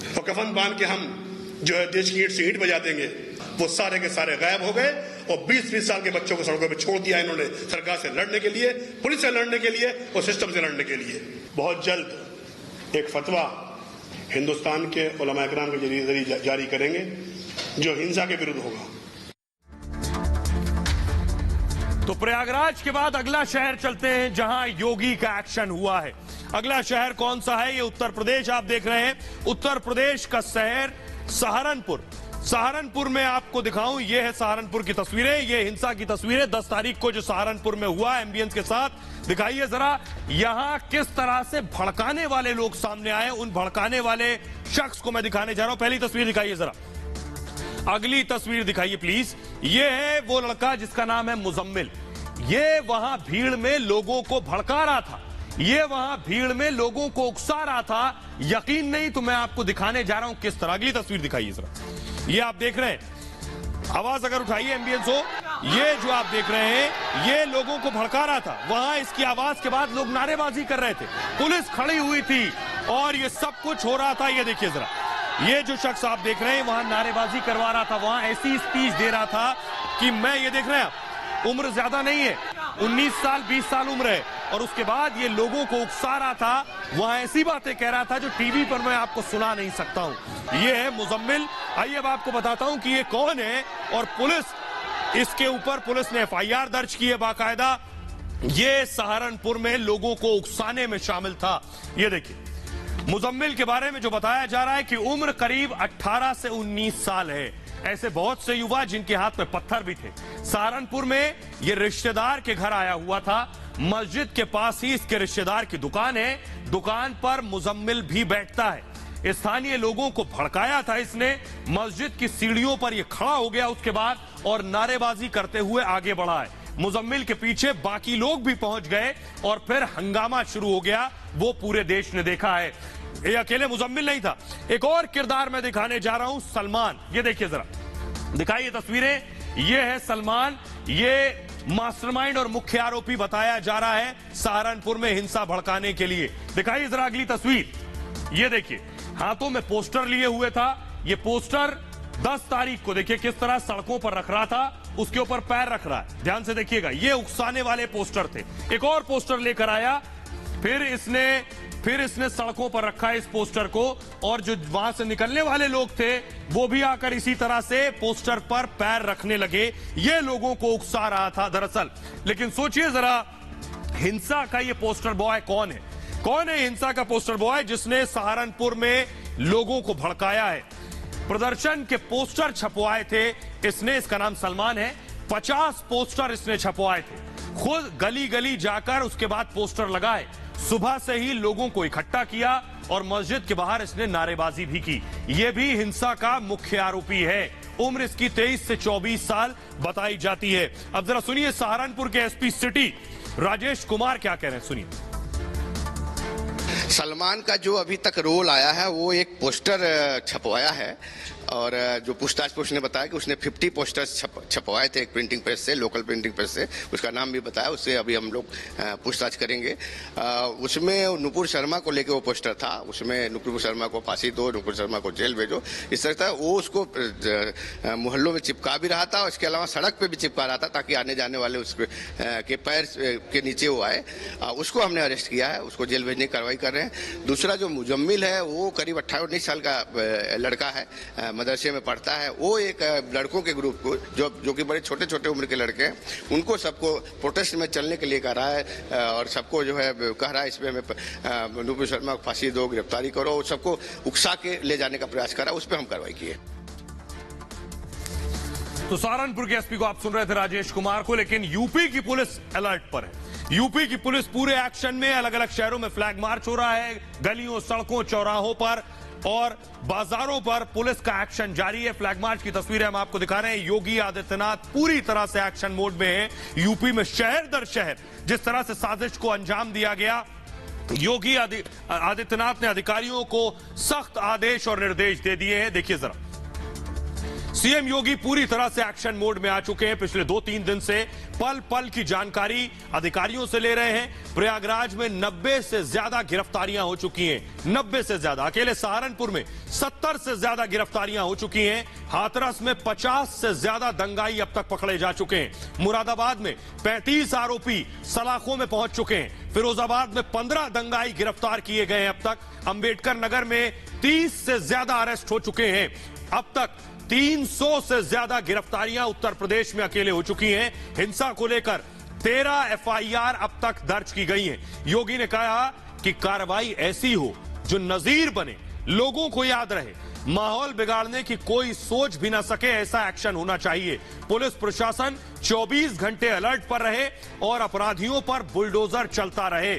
और कफन बांध के हम जो है देश की ईंट से ईंट बजा देंगे, वो सारे के सारे गायब हो गए और 20-20 साल के बच्चों को सड़कों पर छोड़ दिया इन्होंने सरकार से लड़ने के लिए, पुलिस से लड़ने के लिए और सिस्टम से लड़ने के लिए। बहुत जल्द एक फतवा हिंदुस्तान के उलमा इकराम के जरिए जारी करेंगे जो हिंसा के विरुद्ध होगा। तो प्रयागराज के बाद अगला शहर चलते हैं जहां योगी का एक्शन हुआ है। अगला शहर कौन सा है? ये उत्तर प्रदेश आप देख रहे हैं। उत्तर प्रदेश का शहर सहारनपुर। सहारनपुर में आपको दिखाऊं, ये है सहारनपुर की तस्वीरें, ये हिंसा की तस्वीरें 10 तारीख को जो सहारनपुर में हुआ एम्बियंस के साथ। दिखाइए जरा यहां किस तरह से भड़काने वाले लोग सामने आए। उन भड़काने वाले शख्स को मैं दिखाने जा रहा हूं। पहली तस्वीर दिखाइए जरा, अगली तस्वीर दिखाइए प्लीज। ये है वो लड़का जिसका नाम है मुजम्मिल। ये वहां भीड़ में लोगों को भड़का रहा था, ये वहां भीड़ में लोगों को उकसा रहा था। यकीन नहीं तो मैं आपको दिखाने जा रहा हूं किस तरह। अगली तस्वीर दिखाइए जरा, ये आप देख रहे हैं, आवाज अगर उठाइए एम्बियंस हो। ये जो आप देख रहे हैं ये लोगों को भड़का रहा था। वहां इसकी आवाज के बाद लोग नारेबाजी कर रहे थे, पुलिस खड़ी हुई थी और ये सब कुछ हो रहा था। ये देखिए जरा, ये जो शख्स आप देख रहे हैं वहां नारेबाजी करवा रहा था, वहां ऐसी स्पीच दे रहा था कि मैं, ये देख रहे हैं आप, उम्र ज्यादा नहीं है, 19 साल 20 साल उम्र है, और उसके बाद ये लोगों को उकसा रहा था, वहां ऐसी बातें कह रहा था जो टीवी पर मैं आपको सुना नहीं सकता हूं। ये है मुजम्मिल। आइए अब आपको बताता हूं कि ये कौन है और पुलिस इसके ऊपर, पुलिस ने FIR दर्ज की है बाकायदा। ये सहारनपुर में लोगों को उकसाने में शामिल था। ये देखिए मुजम्मिल के बारे में जो बताया जा रहा है कि उम्र करीब 18 से 19 साल है। ऐसे बहुत से युवा जिनके हाथ में पत्थर भी थे। सहारनपुर में ये रिश्तेदार के घर आया हुआ था, मस्जिद के पास ही इसके रिश्तेदार की दुकान है, दुकान पर मुजम्मिल भी बैठता है। स्थानीय लोगों को भड़काया था इसने, मस्जिद की सीढ़ियों पर ये खड़ा हो गया उसके बाद और नारेबाजी करते हुए आगे बढ़ा है। मुजम्मिल के पीछे बाकी लोग भी पहुंच गए और फिर हंगामा शुरू हो गया। वो पूरे देश ने देखा है। ये अकेले मुजम्मिल नहीं था, एक और किरदार मैं दिखाने जा रहा हूं, सलमान। ये देखिए जरा, दिखाइए तस्वीरें। ये है सलमान, ये मास्टरमाइंड और मुख्य आरोपी बताया जा रहा है सहारनपुर में हिंसा भड़काने के लिए। दिखाइए जरा अगली तस्वीर। ये देखिए हाथों में पोस्टर लिए हुए था। ये पोस्टर 10 तारीख को देखिए किस तरह सड़कों पर रख रहा था, उसके ऊपर पैर रख रहा है। ध्यान से देखिएगा, ये उकसाने वाले पोस्टर थे। एक और पोस्टर लेकर आया, फिर इसने सड़कों पर रखा इस पोस्टर को, और जो वहां से निकलने वाले लोग थे वो भी आकर इसी तरह से पोस्टर पर पैर रखने लगे। ये लोगों को उकसा रहा था दरअसल। लेकिन सोचिए जरा, हिंसा का ये पोस्टर बॉय कौन है? कौन है हिंसा का पोस्टर बॉय जिसने सहारनपुर में लोगों को भड़काया है? प्रदर्शन के पोस्टर छपवाए थे इसने, इसका नाम सलमान है। 50 पोस्टर इसने छपवाए थे, खुद गली गली जाकर उसके बाद पोस्टर लगाए। सुबह से ही लोगों को इकट्ठा किया और मस्जिद के बाहर इसने नारेबाजी भी की। यह भी हिंसा का मुख्य आरोपी है। उम्र इसकी 23 से 24 साल बताई जाती है। अब जरा सुनिए सहारनपुर के SP सिटी राजेश कुमार क्या कह रहे हैं, सुनिए। सलमान का जो अभी तक रोल आया है वो एक पोस्टर छपवाया है, और जो पूछताछ पे उसने बताया कि उसने 50 पोस्टर्स छपवाए थे एक प्रिंटिंग प्रेस से, लोकल प्रिंटिंग प्रेस से। उसका नाम भी बताया, उससे अभी हम लोग पूछताछ करेंगे। उसमें नुपुर शर्मा को लेके वो पोस्टर था, उसमें नुपुर शर्मा को फांसी दो, नुपुर शर्मा को जेल भेजो, इस तरह था। वो उसको मोहल्लों में चिपका भी रहा था और इसके अलावा सड़क पे भी चिपका रहा था ताकि आने जाने वाले उसके पैर के नीचे वो आए। उसको हमने अरेस्ट किया है, उसको जेल भेजने की कार्रवाई कर रहे हैं। दूसरा जो मुजम्मिल है वो करीब 18-19 साल का लड़का है, मदरसे में पढ़ता है। वो एक लड़कों के ग्रुप को जो कि बड़े छोटे छोटे उम्र के लड़के हैं, उनको सबको प्रोटेस्ट में चलने के लिए कह रहा है और सबको जो है कह रहा है इसमें हमें नुपुर शर्मा को फांसी दो, गिरफ्तारी करो, सबको उकसा के ले जाने का प्रयास करा। उस पर हम कार्रवाई की है। तो सहारनपुर के SP को आप सुन रहे थे राजेश कुमार को, लेकिन यूपी की पुलिस अलर्ट पर है। यूपी की पुलिस पूरे एक्शन में, अलग अलग शहरों में फ्लैग मार्च हो रहा है, गलियों, सड़कों, चौराहों पर और बाजारों पर पुलिस का एक्शन जारी है। फ्लैग मार्च की तस्वीरें हम आपको दिखा रहे हैं। योगी आदित्यनाथ पूरी तरह से एक्शन मोड में है। यूपी में शहर दर शहर जिस तरह से साजिश को अंजाम दिया गया, योगी आदित्यनाथ ने अधिकारियों को सख्त आदेश और निर्देश दे दिए हैं। देखिए जरा, सीएम योगी पूरी तरह से एक्शन मोड में आ चुके हैं। पिछले 2-3 दिन से पल पल की जानकारी अधिकारियों से ले रहे हैं। प्रयागराज में 90 से ज्यादा गिरफ्तारियां हो चुकी हैं। 90 से ज्यादा। अकेले सहारनपुर में 70 से ज्यादा गिरफ्तारियां हो चुकी हैं। हाथरस में 50 से ज्यादा दंगाई अब तक पकड़े जा चुके हैं। मुरादाबाद में 35 आरोपी सलाखों में पहुंच चुके हैं। फिरोजाबाद में 15 दंगाई गिरफ्तार किए गए हैं अब तक। अंबेडकर नगर में 30 से ज्यादा अरेस्ट हो चुके हैं। अब तक 300 से ज्यादा गिरफ्तारियां उत्तर प्रदेश में अकेले हो चुकी हैं। हिंसा को लेकर 13 एफआईआर अब तक दर्ज की गई हैं। योगी ने कहा कि कार्रवाई ऐसी हो जो नजीर बने, लोगों को याद रहे, माहौल बिगाड़ने की कोई सोच भी ना सके, ऐसा एक्शन होना चाहिए। पुलिस प्रशासन 24 घंटे अलर्ट पर रहे और अपराधियों पर बुलडोजर चलता रहे।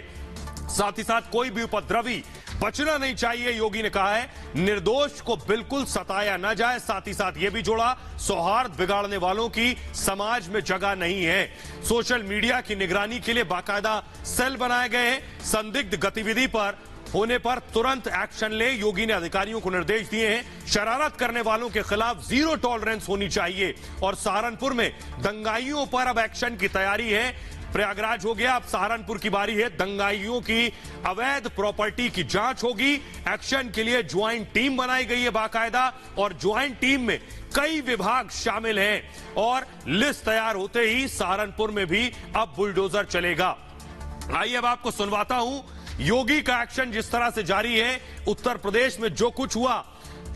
साथ ही साथ कोई भी उपद्रवी बचना नहीं चाहिए। योगी ने कहा है निर्दोष को बिल्कुल सताया न जाए। साथ ही साथ यह भी जोड़ा, सौहार्द बिगाड़ने वालों की समाज में जगह नहीं है। सोशल मीडिया की निगरानी के लिए बाकायदा सेल बनाए गए हैं। संदिग्ध गतिविधि पर होने पर तुरंत एक्शन ले, योगी ने अधिकारियों को निर्देश दिए हैं। शरारत करने वालों के खिलाफ जीरो टॉलरेंस होनी चाहिए। और सहारनपुर में दंगाइयों पर अब एक्शन की तैयारी है। प्रयागराज हो गया, अब सहारनपुर की बारी है। दंगाइयों की अवैध प्रॉपर्टी की जांच होगी। एक्शन के लिए ज्वाइंट टीम बनाई गई है बाकायदा, और ज्वाइंट टीम में कई विभाग शामिल हैं। और लिस्ट तैयार होते ही सहारनपुर में भी अब बुलडोजर चलेगा। आइए अब आपको सुनवाता हूं योगी का एक्शन जिस तरह से जारी है। उत्तर प्रदेश में जो कुछ हुआ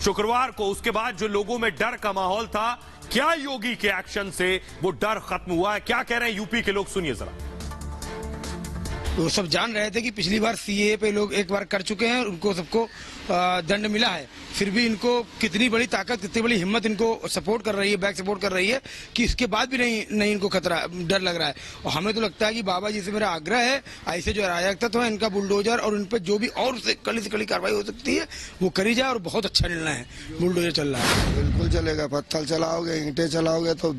शुक्रवार को, उसके बाद जो लोगों में डर का माहौल था, क्या योगी के एक्शन से वो डर खत्म हुआ है? क्या कह रहे हैं यूपी के लोग, सुनिए जरा। वो सब जान रहे थे कि पिछली बार सीए पे लोग एक बार कर चुके हैं, उनको सबको दंड मिला है। फिर भी इनको कितनी बड़ी ताकत, कितनी बड़ी हिम्मत इनको सपोर्ट कर रही है, बैक सपोर्ट कर रही है कि इसके बाद भी नहीं इनको खतरा, डर लग रहा है। और हमें तो लगता है कि बाबा जी से मेरा आग्रह है, ऐसे जो अराजक तत्व है इनका बुलडोजर और उन पर जो भी और से कड़ी कार्रवाई हो सकती है वो करी जाए। और बहुत अच्छा निर्णय है, बुलडोजर चल रहा है। बिल्कुल चलेगा। पत्थर चलाओगे, ईंटें चलाओगे तो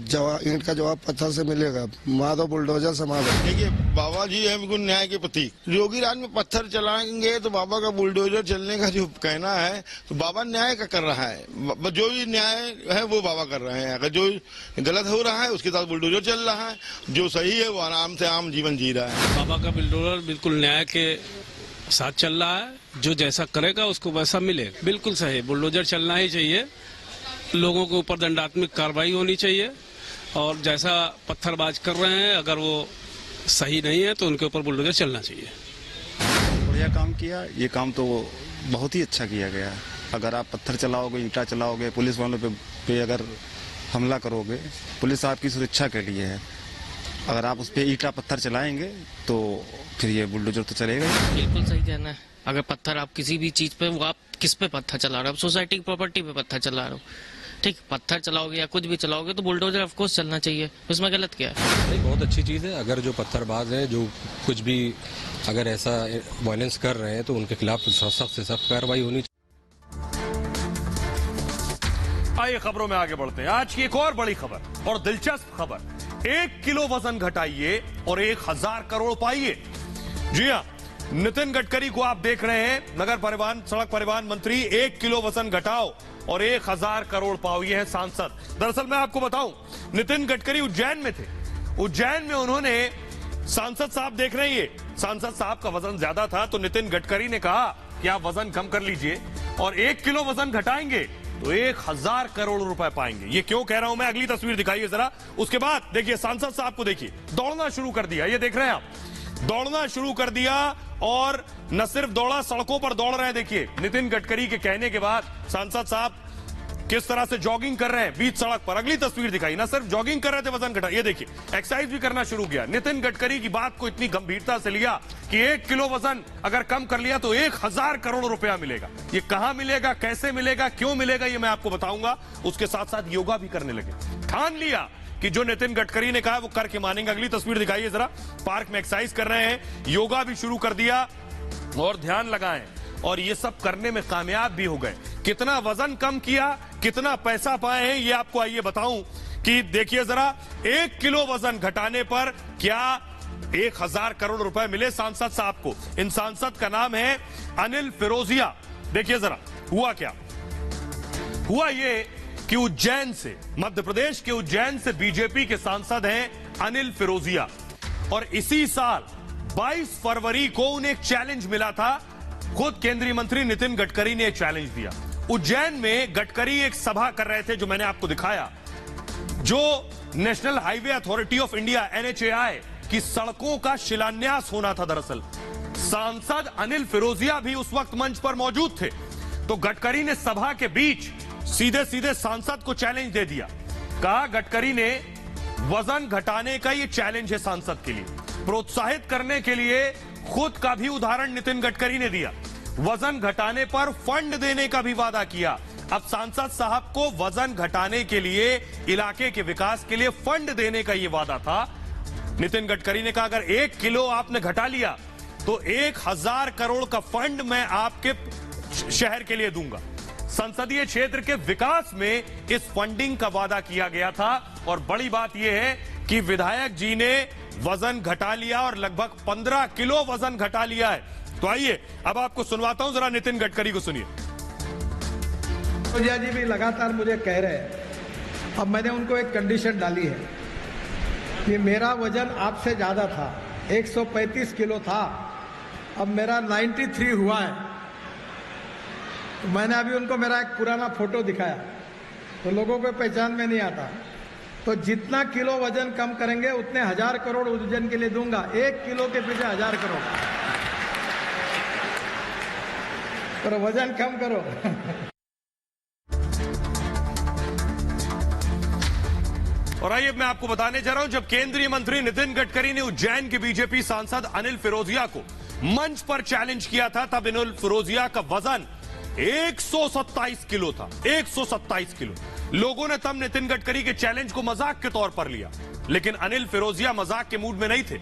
ईंट का जवाब पत्थर से मिलेगा। माधो बुलडोजर समाधो। देखिए बाबा जी है बिल्कुल न्याय के प्रतीक। योगी राज में पत्थर चलाएंगे तो बाबा का बुलडोजर चलने का जो कहना है, तो बाबा न्याय का कर रहा है। जो भी न्याय है वो बाबा कर रहे हैं। अगर जो गलत हो रहा है उसके साथ बुलडोजर चल रहा है, जो सही है वो आराम से आम जीवन जी रहा है। बाबा का बुलडोजर बिल्कुल न्याय के साथ चल रहा है। जो जैसा करेगा उसको वैसा मिलेगा। बिल्कुल सही, बुलडोजर चलना ही चाहिए। लोगों के ऊपर दंडात्मक कार्रवाई होनी चाहिए। और जैसा पत्थरबाज कर रहे हैं, अगर वो सही नहीं है तो उनके ऊपर बुलडोजर चलना चाहिए। बढ़िया काम किया। ये काम तो बहुत ही अच्छा किया गया है। अगर आप पत्थर चलाओगे, ईंटा चलाओगे, पुलिस वालों पे अगर हमला करोगे, पुलिस आपकी सुरक्षा के लिए है। अगर आप उस पर ईंटा पत्थर चलाएंगे तो फिर ये बुलडोजर तो चलेगा ही। बिल्कुल सही कहना है। अगर पत्थर आप किसी भी चीज पे, वो आप किस पे पत्थर चला रहे हो, सोसाइटी की प्रॉपर्टी पे पत्थर चला रहे हो, ठीक, पत्थर चलाओगे या कुछ भी चलाओगे तो बुलडोजर ऑफ कोर्स चलना चाहिए। उसमें गलत क्या है? नहीं, बहुत अच्छी चीज़ है। अगर जो पत्थरबाज है, जो कुछ भी अगर ऐसा वायलेंस कर रहे हैं तो उनके खिलाफ सख्त से सख्त कार्रवाई होनी चाहिए। आइए खबरों में आगे बढ़ते हैं। आज की एक और बड़ी खबर और दिलचस्प खबर। 1 किलो वजन घटाइए और 1000 करोड़ पाइए। जी हां, नितिन गडकरी को आप देख रहे हैं, नगर परिवहन सड़क परिवहन मंत्री। 1 किलो वजन घटाओ और 1000 करोड़ पाओ, ये है सांसद। दरअसल मैं आपको बताऊं, नितिन गडकरी उज्जैन में थे। उज्जैन में उन्होंने, सांसद साहब देख रहे हैं, ये सांसद साहब का वजन ज्यादा था तो नितिन गडकरी ने कहा कि आप वजन कम कर लीजिए और 1 किलो वजन घटाएंगे तो 1000 करोड़ रुपए पाएंगे। ये क्यों कह रहा हूं मैं, अगली तस्वीर दिखाइए जरा। उसके बाद देखिए सांसद साहब को, देखिए दौड़ना शुरू कर दिया। ये देख रहे हैं आप, दौड़ना शुरू कर दिया। और न सिर्फ दौड़ा, सड़कों पर दौड़ रहे हैं। देखिए नितिन गडकरी के कहने के बाद सांसद साहब किस तरह से जॉगिंग कर रहे हैं बीच सड़क पर। अगली तस्वीर दिखाई, ना सिर्फ जॉगिंग कर रहे थे, वजन घटा, ये देखिए एक्सरसाइज भी करना शुरू किया। नितिन गडकरी की बात को इतनी गंभीरता से लिया कि 1 किलो वजन अगर कम कर लिया तो 1000 करोड़ रुपया मिलेगा। ये कहां मिलेगा, कैसे मिलेगा, क्यों मिलेगा, ये मैं आपको बताऊंगा। उसके साथ साथ योगा भी करने लगे। ठान लिया कि जो नितिन गडकरी ने कहा वो करके मानेंगे। अगली तस्वीर दिखाइए जरा, पार्क में एक्सरसाइज कर रहे हैं, योगा भी शुरू कर दिया और ध्यान लगाएं। और ये सब करने में कामयाब भी हो गए। कितना वजन कम किया, कितना पैसा पाए हैं, ये आपको आइए बताऊं कि देखिए जरा। 1 किलो वजन घटाने पर क्या 1000 करोड़ रुपए मिले सांसद साहब को। इन सांसद का नाम है अनिल फिरोजिया। देखिए जरा हुआ क्या। हुआ ये कि उज्जैन से, मध्य प्रदेश के उज्जैन से बीजेपी के सांसद हैं अनिल फिरोजिया, और इसी साल 22 फरवरी को उन्हें एक चैलेंज मिला था। खुद केंद्रीय मंत्री नितिन गडकरी ने चैलेंज दिया। उज्जैन में गडकरी एक सभा कर रहे थे, जो मैंने आपको दिखाया, जो national highway authority of India NHAI की सड़कों का शिलान्यास होना था। दरअसल सांसद अनिल फिरोजिया भी उस वक्त मंच पर मौजूद थे। तो गडकरी ने सभा के बीच सीधे सीधे सांसद को चैलेंज दे दिया। कहा गडकरी ने वजन घटाने का ये चैलेंज है सांसद के लिए, प्रोत्साहित करने के लिए खुद का भी उदाहरण नितिन गडकरी ने दिया। वजन घटाने पर फंड देने का भी वादा किया। अब सांसद साहब को वजन घटाने के लिए, इलाके के विकास के लिए फंड देने का यह वादा था। नितिन गडकरी ने कहा अगर 1 किलो आपने घटा लिया तो 1000 करोड़ का फंड मैं आपके शहर के लिए दूंगा। संसदीय क्षेत्र के विकास में इस फंडिंग का वादा किया गया था। और बड़ी बात यह है कि विधायक जी ने वजन घटा लिया और लगभग 15 किलो वजन घटा लिया है। तो आइए अब आपको सुनवाता हूं, जरा नितिन गडकरी को सुनिए। फिरोजिया जी भी लगातार मुझे कह रहे हैं, अब मैंने उनको एक कंडीशन डाली है कि मेरा वजन आपसे ज्यादा था, 135 किलो था, अब मेरा 93 हुआ है। तो मैंने अभी उनको मेरा एक पुराना फोटो दिखाया, तो लोगों को पहचान में नहीं आता। तो जितना किलो वजन कम करेंगे उतने 1000 करोड़ उज्जैन के लिए दूंगा। 1 किलो के पीछे 1000 करोड़। पर वजन कम करो। और आइए मैं आपको बताने जा रहा हूं, जब केंद्रीय मंत्री नितिन गडकरी ने उज्जैन के बीजेपी सांसद अनिल फिरोजिया को मंच पर चैलेंज किया था, तब अनिल फिरोजिया का वजन 127 किलो था। 127 किलो। लोगों ने तब नितिन गडकरी के चैलेंज को मजाक के तौर पर लिया, लेकिन अनिल फिरोजिया मजाक के मूड में नहीं थे।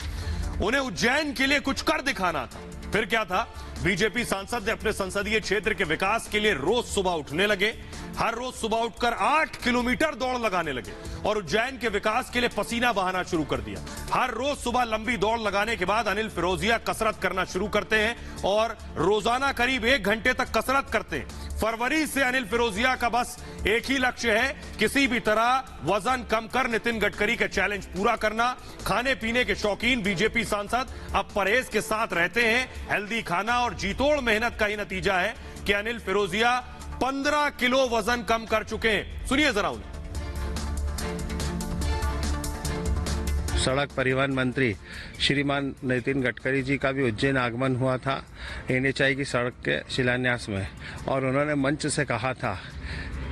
उन्हें उज्जैन के लिए कुछ कर दिखाना था। फिर क्या था, बीजेपी सांसद ने अपने संसदीय क्षेत्र के विकास के लिए रोज सुबह उठने लगे। हर रोज सुबह उठकर 8 किलोमीटर दौड़ लगाने लगे और उज्जैन के विकास के लिए पसीना बहाना शुरू कर दिया। हर रोज सुबह लंबी दौड़ लगाने के बाद अनिल फिरोजिया कसरत करना शुरू करते हैं और रोजाना करीब 1 घंटे तक कसरत करते हैं। फरवरी से अनिल फिरोजिया का बस एक ही लक्ष्य है, किसी भी तरह वजन कम कर नितिन गडकरी का चैलेंज पूरा करना। खाने पीने के शौकीन बीजेपी सांसद अब परहेज के साथ रहते हैं। हेल्दी खाना और जीतोड़ मेहनत का ही नतीजा है कि अनिल फिरोजिया 15 किलो वजन कम कर चुके हैं। सुनिए जरा उन्हें। सड़क परिवहन मंत्री श्रीमान नितिन गडकरी जी का भी उज्जैन आगमन हुआ था NHAI की सड़क के शिलान्यास में, और उन्होंने मंच से कहा था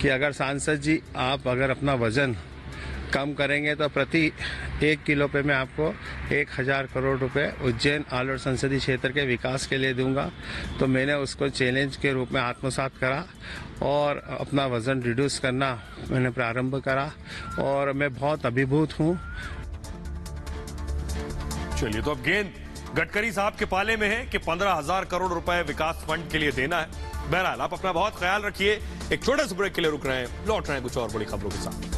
कि अगर सांसद जी आप अगर अपना वजन कम करेंगे तो प्रति 1 किलो पे मैं आपको 1000 करोड़ रुपए उज्जैन आलोट संसदीय क्षेत्र के विकास के लिए दूंगा। तो मैंने उसको चैलेंज के रूप में आत्मसात करा और अपना वजन रिड्यूस करना मैंने प्रारंभ करा, और मैं बहुत अभिभूत हूँ। चलिए, तो अब गेंद गडकरी साहब के पाले में है कि 15,000 करोड़ रुपए विकास फंड के लिए देना है। बहरहाल आप अपना बहुत ख्याल रखिए। एक छोटे से ब्रेक के लिए रुक रहे हैं, लौट रहे हैं कुछ और बड़ी खबरों के साथ।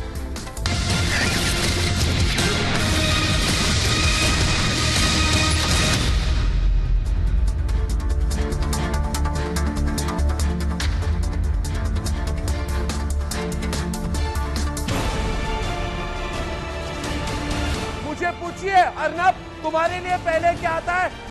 पूछिए अर्नब, तुम्हारे लिए पहले क्या आता है?